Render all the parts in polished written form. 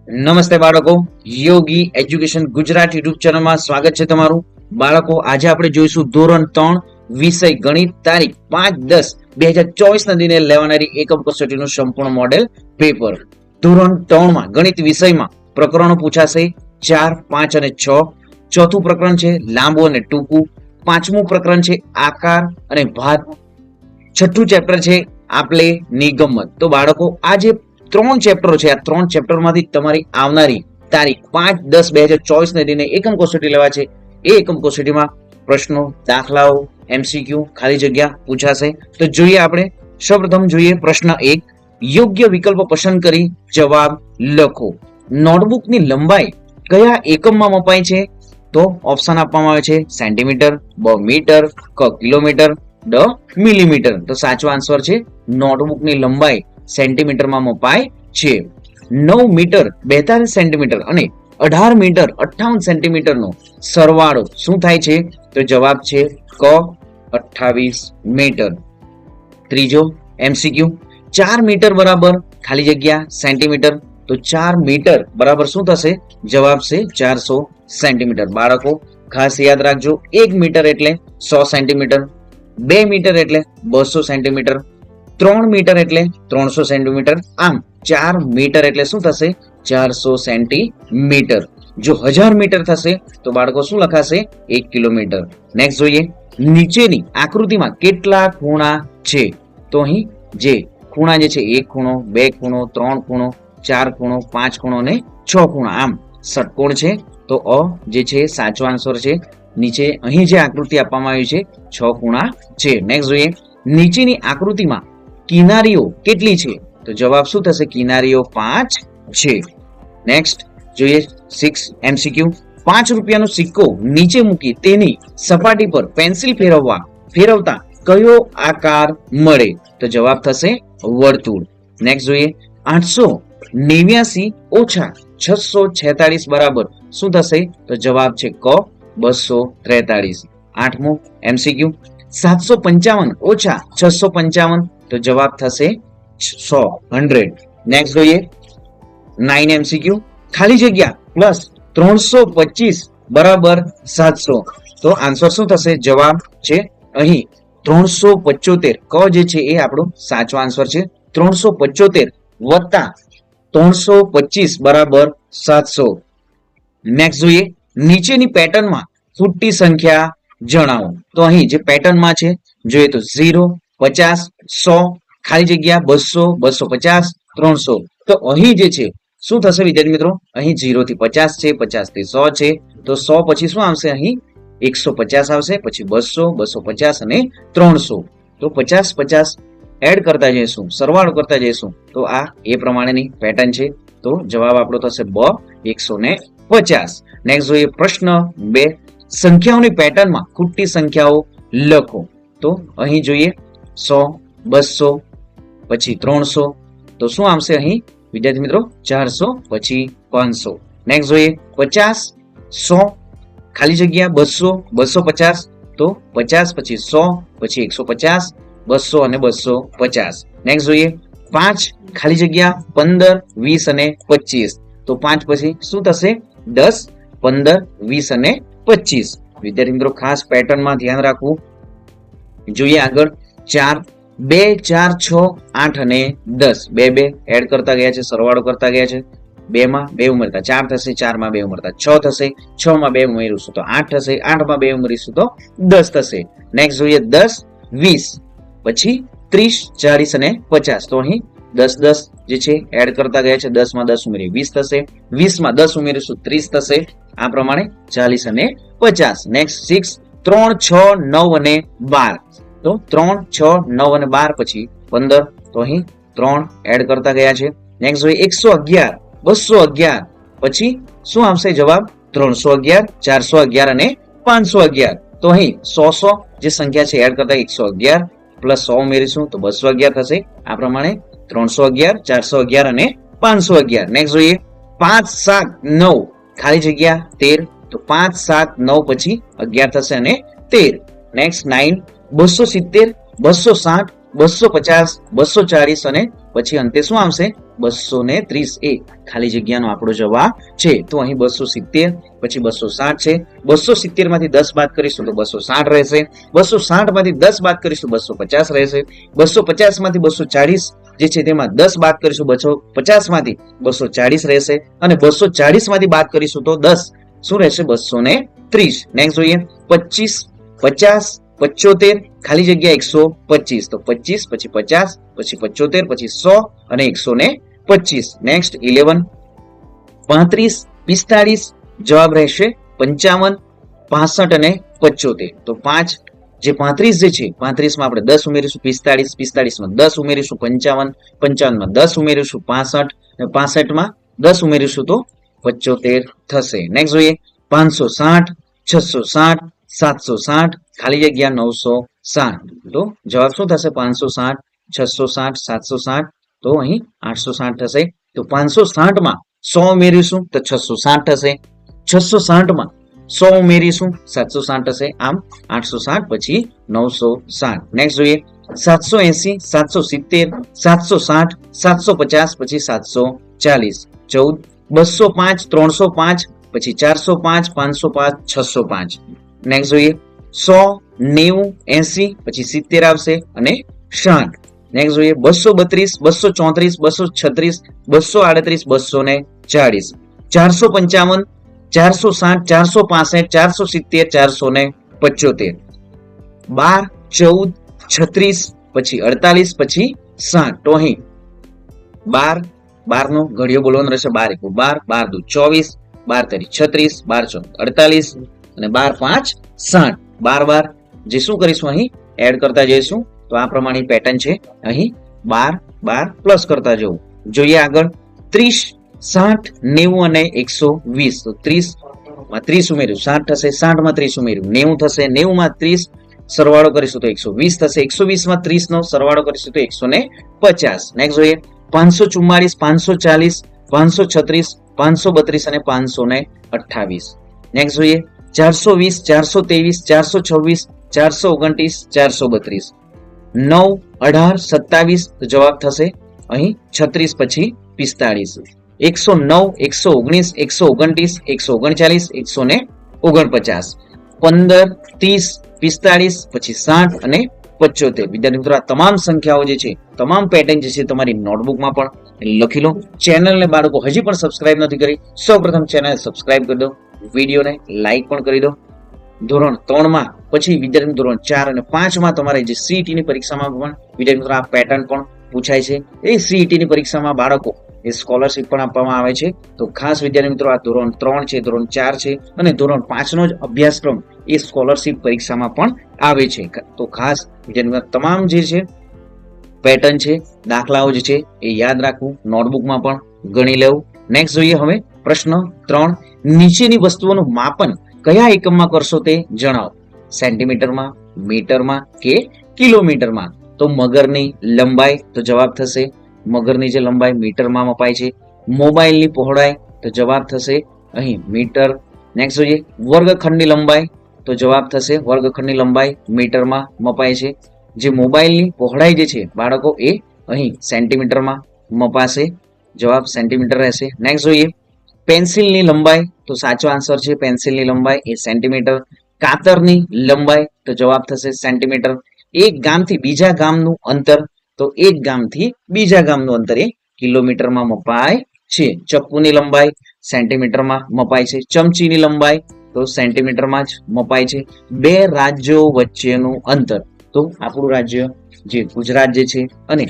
નમસ્તે બાળકો, યોગી education Gujarat YouTube ચેનલમાં સ્વાગત છે તમારું. બાળકો, આજે આપણે જોઈશું ધોરણ 3 વિષય ગણિત તારીખ 5-10-2024 ના દિને લેવાનારી એકમ કસોટીનું સંપૂર્ણ મોડેલ પેપર. ધોરણ 3 માં ગણિત વિષયમાં પ્રકરણો પૂછાશે 4, 5 અને 6. ચોથું પ્રકરણ છે લાંબુ અને ટૂંકું. પાંચમું પ્રકરણ છે આકાર અને ભાત. છઠ્ઠું ચેપ્ટર છે આપલે ની ગમ્મત. તો બાળકો, આ જે 3 ચેપ્ટરો છે, આ 3 ચેપ્ટરમાંથી તમારી આવનારી તારીખ 5-10-2024 ને દિને એકમ કસોટી લેવા છે. એ એકમ કસોટીમાં પ્રશ્નો, દાખલાઓ, એમસીક્યુ, ખાલી જગ્યા પૂછાશે. તો જોઈએ આપણે. સૌપ્રથમ જોઈએ પ્રશ્ન 1. યોગ્ય વિકલ્પ પસંદ કરી જવાબ લખો. નોટબુકની લંબાઈ કયા એકમમાં મપાય છે? તો ઓપ્શન આપવામાં આવે છે સેન્ટીમીટર, બ મીટર, ક કિલોમીટર, ડ મિલીમીટર. તો સાચો આન્સર છે નોટબુકની લંબાઈ સેન્ટીમીટરમાં મપાય છે. 9 મીટર 42 સેન્ટીમીટર અને 18 મીટર 58 સેન્ટીમીટરનો સરવાળો શું થાય છે? તો જવાબ છે ક 28 મીટર. ત્રીજો એમસીક્યુ. 4 મીટર બરાબર ખાલી જગ્યા સેન્ટીમીટર. તો 4 મીટર બરાબર શું થશે? જવાબ છે 400 સેન્ટીમીટર. બાળકો ખાસ યાદ રાખજો, 1 મીટર એટલે 100 સેન્ટીમીટર, 2 મીટર એટલે 200 સેન્ટીમીટર, 3 મીટર એટલે 300 સેન્ટીમીટર. આમ 4 મીટર એટલે શું થશે? 400 સેન્ટીમીટર. જો 1000 મીટર થશે તો બાળકો શું લખાશે? 1 કિલોમીટર. નેક્સ્ટ જોઈએ. નીચેની આકૃતિમાં કેટલા ખૂણા છે? તો અહીં જે ખૂણા જે છે, 1 ખૂણો, 2 ખૂણો, 3 ખૂણો, 4 ખૂણો, 5 ખૂણો અને 6 ખૂણા. આમ ષટકોણ છે. તો અ જે છે સાચો આન્સર છે. નીચે અહીં જે આકૃતિ આપવામાં આવી છે 6 ખૂણા છે. નેક્સ્ટ જોઈએ. નીચેની આકૃતિમાં કિનારીઓ કેટલી છે? તો જવાબ શું થશે? કિનારીઓ 5 છે. નેક્સ્ટ જોઈએ 6 એમસીક્યુ. 5 રૂપિયાનો સિક્કો નીચે મૂકી તેની સપાટી પર પેન્સિલ ફેરવતા કયો આકાર મળે? તો જવાબ થશે વર્તુળ. નેક્સ્ટ જોઈએ. 889 ઓછા 646 બરાબર શું થશે? તો જવાબ છે ક 243. આઠમો એમસીક્યુ. 755 ઓછા 655 તો જવાબ થશે 100. નેક્સ્ટ જોઈએ 9 એમસીક્યુ. ખાલી જગ્યા પ્લસ 325 બરાબર 700. તો આન્સર શું થશે? જવાબ છે અહીં 375. ક જે છે એ આપણો સાચો આન્સર છે. 375 વત્તા 325 બરાબર 700. નેક્સ્ટ જોઈએ. નીચેની પેટર્નમાં ખૂટતી સંખ્યા જણાવો. તો અહીં જે પેટર્નમાં છે જોઈએ તો 0, 50, 100, ખાલી જગ્યા 200, 250, 300. તો અહીં જે છે શું થશે વિદ્યાર્થી મિત્રો? અહીં 0 થી 50 છે, 50 થી 100 છે. તો 100 પછી શું આવશે? અહીં 150 આવશે, પછી 200, 250 અને 300. તો 50 50 એડ કરતા જઈશું, સરવાળો કરતા જઈશું. તો આ એ પ્રમાણેની પેટર્ન છે. તો જવાબ આપણો થશે બ 150. નેક્સ્ટ જોઈએ પ્રશ્ન 2. સંખ્યાઓની પેટર્નમાં ખૂટતી સંખ્યાઓ લખો. તો અહીં જોઈએ 100, 200, પછી 300. તો શું આવશે અહીં વિદ્યાર્થી મિત્રો? 400, પછી 500. નેક્સ્ટ જોઈએ 50, 100, ખાલી જગ્યા 200, 250. તો 50 પછી 100, પછી 150, 200 અને 250. નેક્સ્ટ જોઈએ 5, ખાલી જગ્યા 15, 20 અને 25. તો 5 પછી શું થશે? 10, 15, 20 અને 25. વિદ્યાર્થી મિત્રો ખાસ પેટર્નમાં ધ્યાન રાખવું. જોઈએ આગળ 4, 2, 4, 6, 8 અને 10. 2 એડ કરતા ગયા છે, સરવાળો કરતા ગયા છે. 2 માં 2 ઉમેરતા 4 થશે, 4 માં 2 ઉમેરતા 6 થશે, 6 માં 2 ઉમેરીશું તો 8 થશે, 8 માં 2 ઉમેરીશું તો 10 થશે. નેક્સ્ટ જોઈએ 10, 20, પછી 30, 40 અને 50. તો અહીં 10 10 જે છે એડ કરતા ગયા છે. 10 માં 10 ઉમેરી 20 થશે, 20 માં 10 ઉમેરીશું 30 થશે. આ પ્રમાણે 40 અને 50. નેક્સ્ટ 6, 3, 6, 9 અને 12. તો 3, 6, 9 અને 12 પછી 15. તો અહીં 3 એડ કરતા ગયા છે. નેક્સ્ટ જોઈએ 111, 211, પછી શું આવશે જવાબ? 311, 411 અને 511. તો અહીં 100 જે સંખ્યા છે એડ કરતા 111 પ્લસ 100 ઉમેરીશું તો 211 થશે. આ પ્રમાણે 311, 411 અને 511. નેક્સ્ટ જોઈએ 5, 7, 9, ખાલી જગ્યા 13. તો 5, 7, 9 પછી 11 થશે અને 13. નેક્સ્ટ 9, 270, 260, 250, 240 અને પછી અંતે શું આવશે 230 એ ખાલી જગ્યાનો આપણો જવાબ છે. તો અહીં 270, પછી 260 છે. 270 માંથી 10 બાદ કરીશું તો 260 રહેશે. 260 માંથી 10 બાદ કરીશું 250 રહેશે. 250 માંથી 240 જે છે તેમાં 10 બાદ કરીશું 250 માંથી 240 રહેશે અને 240 માંથી બાદ કરીશું તો 10 શું રહેશે 230. નેક્સ્ટ જોઈએ 25, 50, 75 ખાલી જગ્યા 125 તો 25 પછી 50 પછી 75 પછી 100 અને 125. નેક્સ્ટ 11, 35, 45 જવાબ રહેશે 55, 65 અને 75. તો 5 જે 35 જે છે 35 માં આપણે 10 ઉમેરીશું 45, 45 માં 10 ઉમેરીશું 55, 55 માં 10 ઉમેરીશું 65 અને 65 માં 10 ઉમેરીશું તો 75 થશે. નેક્સ્ટ જોઈએ 560, 660, 760 ખાલી જગ્યા 960 તો જવાબ શું થશે 560, 660, 760 તો અહીં 860 થશે. તો 560 માં 100 ઉમેરીશું તો 660 થશે. 660 માં 100 ઉમેરીશું 760 થશે. આમ 860 પછી 960. નેક્સ્ટ જોઈએ 780, 770, 760, 750 પછી 740. 14, 205, 305 પછી 405, 505, 605. નેક્સ્ટ જોઈએ 100, 90, 80 પછી 70 આવશે અને 60. નેક્સ્ટ જોઈએ 232, 234, 236, 238, 240. 455, 460, 465, 470, 475. 12, 14, 36 પછી 48 પછી 60. તો અહીં 12 નો ઘડિયો બોલવાનો રહેશે 12 × 12, 12 × 24, 12 × 36, 12 × 48 અને 12 × 5 = 60. 12 જે શું કરીશું અહીં એડ કરતા જઈશું તો આ પ્રમાણે પેટર્ન છે. અહીં 12 પ્લસ કરતા જવું. જોઈએ આગળ 30, 60, 90 અને 120. તો 30 માં 30 ઉમેર્યું 60 થશે. 60 માં 30 ઉમેર્યું 90 થશે. 90 માં 30 સરવાળો કરીશું તો 120 થશે. 120 માં 30 નો સરવાળો કરીશું તો 150. નેક્સ્ટ જોઈએ 544, 540, 536, 532 અને 528. નેક્સ્ટ જોઈએ 420, 423, 426, 429, 432. 9, 18, 27 તો જવાબ થશે અહીં 36 પછી 45. 109, 119, 129, 139, 149. 15, 30, 45 પછી 60 અને 75. વિદ્યાર્થી મિત્રો આ તમામ સંખ્યાઓ જે છે તમામ પેટર્ન જે છે તમારી નોટબુકમાં પણ લખી લો. ચેનલને બાળકો હજી પણ સબસ્ક્રાઇબ નથી કરી સૌપ્રથમ ચેનલ સબસ્ક્રાઇબ કરી દો, વિડીયોને લાઈક પણ કરી દો. ધોરણ 3 માં પછી વિદ્યાર્થી ધોરણ 4 અને 5 માં તમારે જે સીઈટી ની પરીક્ષામાં પણ વિદ્યાર્થી મિત્રો આ પેટર્ન પણ પૂછાય છે. એ સીઈટી ની પરીક્ષામાં બાળકો એ સ્કોલરશિપ પણ આપવામાં આવે છે. તો ખાસ વિદ્યાર્થી મિત્રો આ ધોરણ 3 છે, ધોરણ 4 છે અને ધોરણ 5 નો જ અભ્યાસક્રમ એ સ્કોલરશિપ પરીક્ષામાં પણ આવે છે. તો ખાસ વિદ્યાર્થી મિત્રો તમામ જે છે પેટર્ન છે દાખલાઓ જે છે એ યાદ રાખવું, નોટબુકમાં પણ ગણી લેવું. નેક્સ્ટ જોઈએ હવે પ્રશ્ન 3. નીચેની વસ્તુઓનું માપન કયા એકમમાં કરશો તે જણાવો. સેન્ટીમીટરમાં, મીટરમાં કે કિલોમીટરમાં. તો મગરની લંબાઈ તો જવાબ થશે મગરની જે લંબાઈ મીટરમાં મપાય છે. મોબાઈલની પહોળાઈ તો જવાબ થશે અહીં મીટર. નેક્સ્ટ જોઈએ વર્ગખંડની લંબાઈ તો જવાબ થશે વર્ગખંડની લંબાઈ મીટરમાં મપાય છે. જે મોબાઈલની પહોળાઈ જે છે બાળકો એ અહીં સેન્ટીમીટરમાં મપાશે. જવાબ સેન્ટીમીટર રહેશે. નેક્સ્ટ જોઈએ પેન્સિલની લંબાઈ તો સાચો આન્સર છે પેન્સિલની લંબાઈ એ સેન્ટીમીટર. કાતરની લંબાઈ તો જવાબ થશે સેન્ટીમીટર. એક ગામથી બીજા ગામનું અંતર તો એક ગામથી બીજા ગામનું અંતર એ કિલોમીટરમાં મપાય છે. ચપ્પુની લંબાઈ સેન્ટીમીટરમાં મપાય છે. ચમચીની લંબાઈ તો સેન્ટીમીટરમાં જ મપાય છે. બે રાજ્યો વચ્ચેનું અંતર તો આપણું રાજ્ય જે ગુજરાત જે છે અને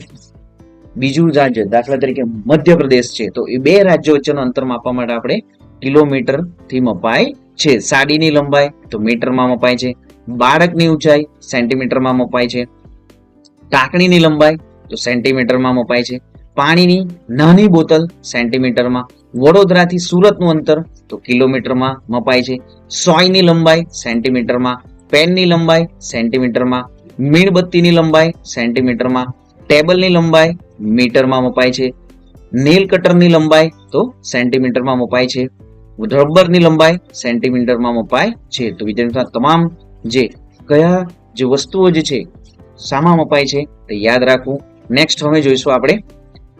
બીજું રાજ્ય દાખલા તરીકે મધ્યપ્રદેશ છે તો એ બે રાજ્યો વચ્ચેનું અંતર માપવા માટે આપણે કિલોમીટર થી મપાય છે. સાડીની લંબાઈ તો મીટરમાં મપાય છે. બાળકની ઊંચાઈ સેન્ટીમીટરમાં મપાય છે. ટાંકણીની લંબાઈ તો સેન્ટીમીટરમાં મપાય છે. પાણીની નાની બોતલ સેન્ટીમીટરમાં. વડોદરાથી સુરતનું અંતર તો કિલોમીટરમાં મપાય છે. સોયની લંબાઈ સેન્ટીમીટરમાં. પેનની લંબાઈ સેન્ટીમીટરમાં. મીણબત્તીની લંબાઈ સેન્ટીમીટરમાં. ટેબલની લંબાઈ મીટરમાં મપાય છે. નેલ કટરની લંબાઈ તો સેન્ટીમીટરમાં મપાય છે. રબરની લંબાઈ સેન્ટીમીટરમાં મપાય છે. તો વિદ્યાર્થીઓ તમામ જે કયા જે વસ્તુઓ જે છે શામાં મપાય છે તે યાદ રાખવું. નેક્સ્ટ હવે જોઈશું આપણે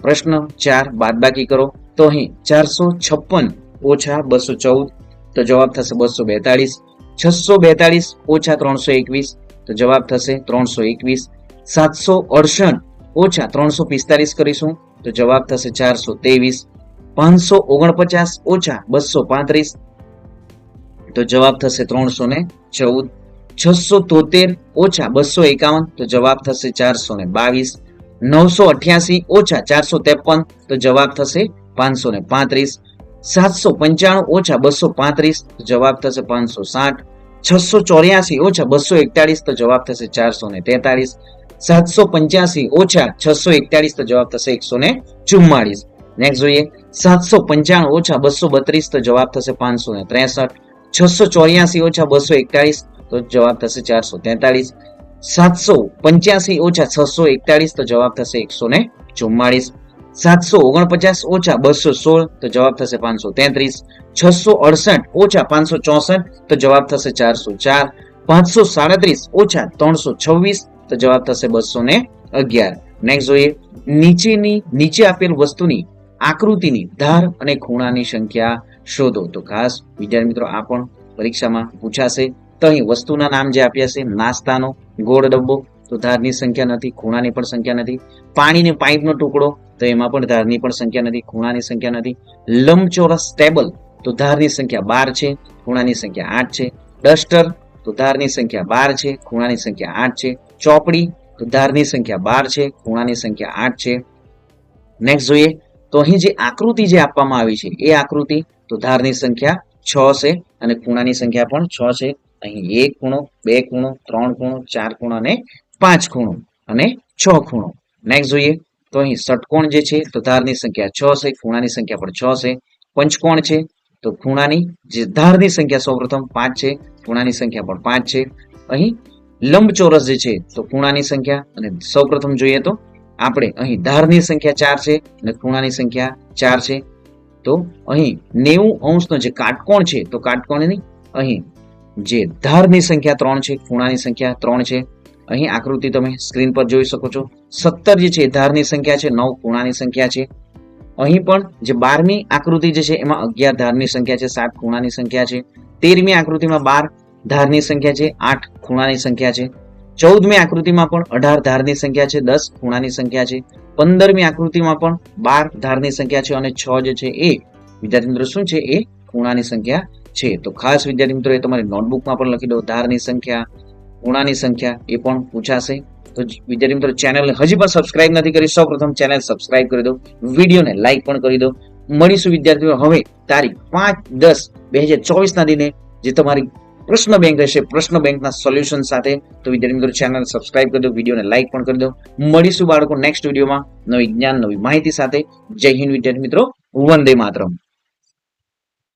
પ્રશ્ન 4 બાદબાકી કરો. તો અહીં 456 ઓછા 214 તો જવાબ થશે 242. 642 ઓછા 321 તો જવાબ થશે 321. 768 ઓછા 345 કરીશું તો જવાબ થશે 423. 549 ઓછા 235 તો જવાબ થશે 314. 673 ઓછા 251 તો જવાબ થશે 422. 988 ઓછા 453 તો જવાબ થશે 535. 795 ઓછા 235 તો જવાબ થશે 560. 684 ઓછા 241 તો જવાબ થશે 443. 785 ઓછા 641 તો જવાબ થશે 144. નેક્સ્ટ જોઈએ 795 ઓછા 232 તો જવાબ થશે 563. 684 ઓછા 241 તો જવાબ થશે 443. 785 ઓછા 641 તો જવાબ થશે 144. 749 ઓછા 216 તો જવાબ થશે 533. 668 ઓછા 564 તો જવાબ થશે 404. 537 ઓછા 326 તો જવાબ થશે 211. નેક્સ્ટ જોઈએ નીચે આપેલ વસ્તુની આકૃતિની ધાર અને ખૂણાની સંખ્યા શોધો. તો ખાસ વિદ્યાર્થી મિત્રો આ પણ પરીક્ષામાં પૂછાશે. તો અહીં વસ્તુના નામ જે આપ્યા છે નાસ્તાનો ગોળ ડબ્બો તો ધારની સંખ્યા નથી, ખૂણાની પણ સંખ્યા નથી. પાણીની પાઇપનો ટુકડો તો એમાં પણ ધારની પણ સંખ્યા નથી, ખૂણાની સંખ્યા નથી. લંબચોરસ ટેબલ તો ધારની સંખ્યા 12 છે, ખૂણાની સંખ્યા 8 છે. ડસ્ટર તો ધારની સંખ્યા 12 છે, ખૂણાની સંખ્યા 8 છે. ચોપડી તો ધારની સંખ્યા 12 છે, ખૂણાની સંખ્યા 8 છે. નેક્સ્ટ જોઈએ તો અહીં જે આકૃતિ જે આપવામાં આવી છે એ આકૃતિ તો ધારની સંખ્યા 6 છે અને ખૂણાની સંખ્યા પણ 6 છે. અહીં 1 ખૂણો, 2 ખૂણો, 3 ખૂણો, 4 ખૂણો અને 5 ખૂણો અને 6 ખૂણો. નેક્સ્ટ જોઈએ તો અહીં ષટકોણ જે છે તો ધારની સંખ્યા 6 છે, ખૂણાની સંખ્યા પણ 6 છે. પંચકોણ છે તો ખૂણાની જે ધારની સંખ્યા સૌપ્રથમ 5 છે, ખૂણાની સંખ્યા પણ 5 છે. અહીં લંબચોરસ જે છે તો ખૂણાની સંખ્યા અને સૌપ્રથમ જોઈએ તો આપણે અહીં ધારની સંખ્યા 4 છે અને ખૂણાની સંખ્યા 4 છે. તો અહીં 90 અંશનો જે કાટકોણ છે તો કાટકોણની અહીં જે ધારની સંખ્યા 3 છે, ખૂણાની સંખ્યા 3 છે. અહીં આકૃતિ તમે સ્ક્રીન પર જોઈ શકો છો. 17 જે છે ધારની સંખ્યા છે, 9 ખૂણાની સંખ્યા છે. અહીં પણ જે 12મી આકૃતિ જે છે એમાં 11 ધારની સંખ્યા છે, 7 ખૂણાની સંખ્યા છે. 13મી આકૃતિમાં 12 ધારની સંખ્યા છે, 8 ખૂણાની સંખ્યા છે. 14મી આકૃતિમાં પણ 18 ધારની સંખ્યા છે, 10 ખૂણાની સંખ્યા છે. 15મી આકૃતિમાં પણ 12 ધારની સંખ્યા છે અને 6 જે છે એ વિદ્યાર્થી મિત્રો શું છે એ ખૂણાની સંખ્યા છે. તો ખાસ વિદ્યાર્થી મિત્રો એ તમારી નોટબુકમાં પણ લખી દો ધારની સંખ્યા, ખૂણાની સંખ્યા એ પણ પૂછાશે. તો વિદ્યાર્થી મિત્રો ચેનલને હજી પણ સબસ્ક્રાઇબ નથી કરી, સૌપ્રથમ ચેનલ સબસ્ક્રાઇબ કરી દો, વિડીયોને લાઈક પણ કરી દો. મળીશું વિદ્યાર્થીઓ હવે તારીખ 5/10/2024 ના દિને જે તમારી પ્રશ્ન બેંક રહેશે, પ્રશ્ન બેંકના સોલ્યુશન સાથે. તો વિદ્યાર્થી મિત્રો ચેનલ સબસ્ક્રાઇબ કરી દો, વિડીયોને લાઈક પણ કરી દો. મળીશું બાળકો નેક્સ્ટ વિડીયોમાં નવી જ્ઞાન, નવી માહિતી સાથે. જય હિન્દ વિદ્યાર્થી મિત્રો, વંદે માતરમ.